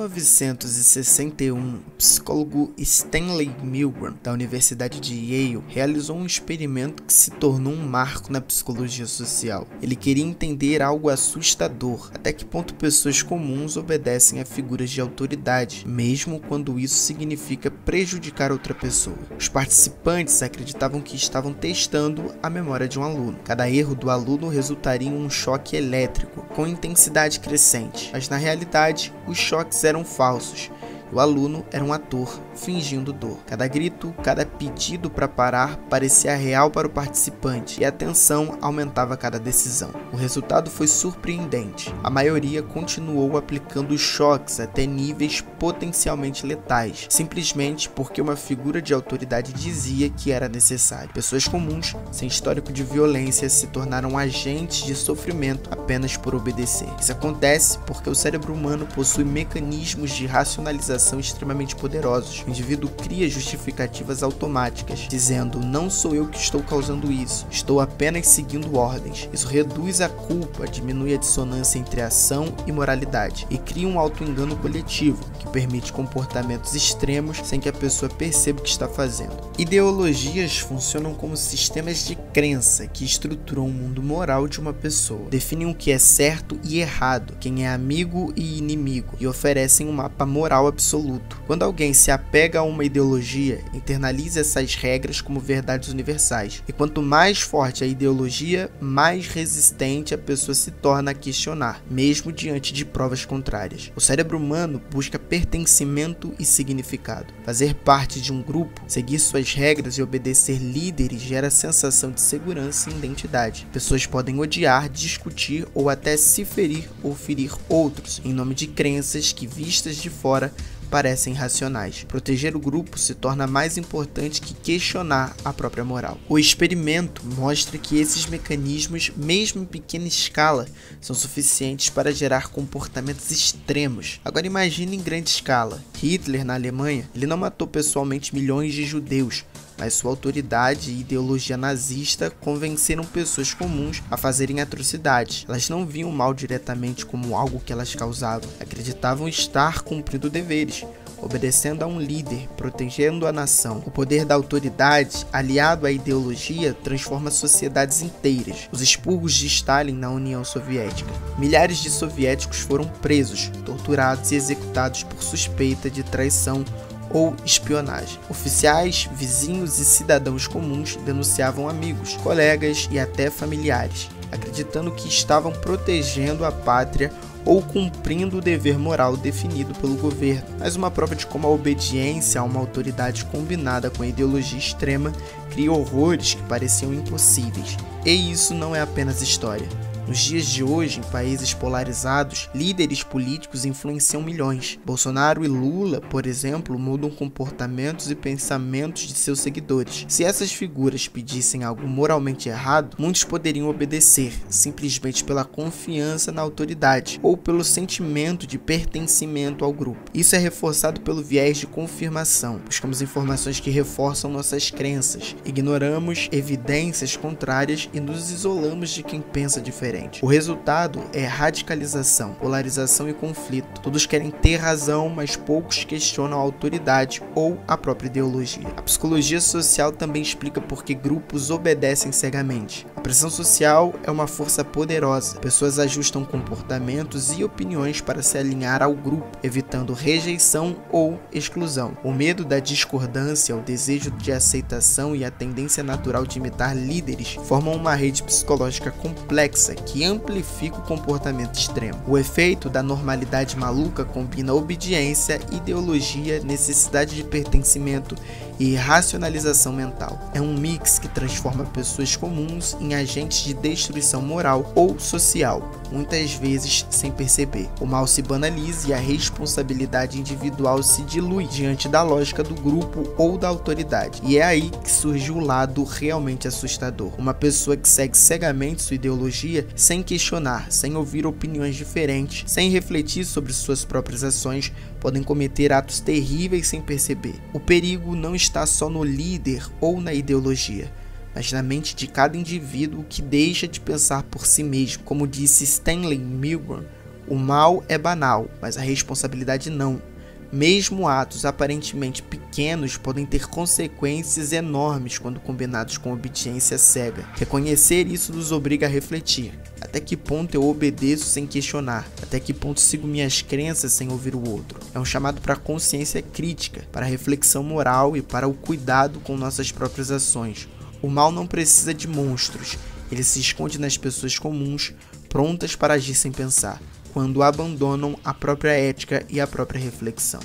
1961, o psicólogo Stanley Milgram, da Universidade de Yale, realizou um experimento que se tornou um marco na psicologia social. Ele queria entender algo assustador: até que ponto pessoas comuns obedecem a figuras de autoridade, mesmo quando isso significa prejudicar outra pessoa. Os participantes acreditavam que estavam testando a memória de um aluno. Cada erro do aluno resultaria em um choque elétrico, com intensidade crescente, mas na realidade, os choques eram falsos. O aluno era um ator, fingindo dor. Cada grito, cada pedido para parar parecia real para o participante e a tensão aumentava a cada decisão. O resultado foi surpreendente. A maioria continuou aplicando os choques até níveis potencialmente letais, simplesmente porque uma figura de autoridade dizia que era necessário. Pessoas comuns, sem histórico de violência, se tornaram agentes de sofrimento apenas por obedecer. Isso acontece porque o cérebro humano possui mecanismos de racionalização extremamente poderosos. O indivíduo cria justificativas automáticas, dizendo: não sou eu que estou causando isso, estou apenas seguindo ordens. Isso reduz a culpa, diminui a dissonância entre ação e moralidade e cria um auto-engano coletivo, que permite comportamentos extremos sem que a pessoa perceba o que está fazendo. Ideologias funcionam como sistemas de crença que estruturam o mundo moral de uma pessoa, definem o que é certo e errado, quem é amigo e inimigo, e oferecem um mapa moral absoluto. Quando alguém se apega a uma ideologia, internaliza essas regras como verdades universais. E quanto mais forte a ideologia, mais resistente a pessoa se torna a questionar, mesmo diante de provas contrárias. O cérebro humano busca pertencimento e significado. Fazer parte de um grupo, seguir suas regras e obedecer líderes gera sensação de segurança e identidade. Pessoas podem odiar, discutir ou até se ferir ou ferir outros em nome de crenças que, vistas de fora, parecem racionais. Proteger o grupo se torna mais importante que questionar a própria moral. O experimento mostra que esses mecanismos, mesmo em pequena escala, são suficientes para gerar comportamentos extremos. Agora imagine em grande escala. Hitler, na Alemanha, ele não matou pessoalmente milhões de judeus, mas sua autoridade e ideologia nazista convenceram pessoas comuns a fazerem atrocidades. Elas não viam o mal diretamente como algo que elas causavam, acreditavam estar cumprindo deveres, obedecendo a um líder, protegendo a nação. O poder da autoridade, aliado à ideologia, transforma sociedades inteiras. Os expurgos de Stalin na União Soviética. Milhares de soviéticos foram presos, torturados e executados por suspeita de traição ou espionagem. Oficiais, vizinhos e cidadãos comuns denunciavam amigos, colegas e até familiares, acreditando que estavam protegendo a pátria ou cumprindo o dever moral definido pelo governo. Mais uma prova de como a obediência a uma autoridade combinada com a ideologia extrema cria horrores que pareciam impossíveis. E isso não é apenas história. Nos dias de hoje, em países polarizados, líderes políticos influenciam milhões. Bolsonaro e Lula, por exemplo, mudam comportamentos e pensamentos de seus seguidores. Se essas figuras pedissem algo moralmente errado, muitos poderiam obedecer, simplesmente pela confiança na autoridade ou pelo sentimento de pertencimento ao grupo. Isso é reforçado pelo viés de confirmação. Buscamos informações que reforçam nossas crenças, ignoramos evidências contrárias e nos isolamos de quem pensa diferente. O resultado é radicalização, polarização e conflito. Todos querem ter razão, mas poucos questionam a autoridade ou a própria ideologia. A psicologia social também explica por que grupos obedecem cegamente. A pressão social é uma força poderosa. Pessoas ajustam comportamentos e opiniões para se alinhar ao grupo, evitando rejeição ou exclusão. O medo da discordância, o desejo de aceitação e a tendência natural de imitar líderes formam uma rede psicológica complexa que amplifica o comportamento extremo. O efeito da normalidade maluca combina obediência, ideologia, necessidade de pertencimento e racionalização mental. É um mix que transforma pessoas comuns em agentes de destruição moral ou social, muitas vezes sem perceber. O mal se banaliza e a responsabilidade individual se dilui diante da lógica do grupo ou da autoridade. E é aí que surge o lado realmente assustador. Uma pessoa que segue cegamente sua ideologia sem questionar, sem ouvir opiniões diferentes, sem refletir sobre suas próprias ações, podem cometer atos terríveis sem perceber. O perigo não está só no líder ou na ideologia, mas na mente de cada indivíduo que deixa de pensar por si mesmo. Como disse Stanley Milgram, O mal é banal, mas a responsabilidade não. Mesmo atos aparentemente pequenos podem ter consequências enormes quando combinados com obediência cega. Reconhecer isso nos obriga a refletir. Até que ponto eu obedeço sem questionar? Até que ponto sigo minhas crenças sem ouvir o outro? É um chamado para a consciência crítica, para a reflexão moral e para o cuidado com nossas próprias ações. O mal não precisa de monstros, ele se esconde nas pessoas comuns, prontas para agir sem pensar, quando abandonam a própria ética e a própria reflexão.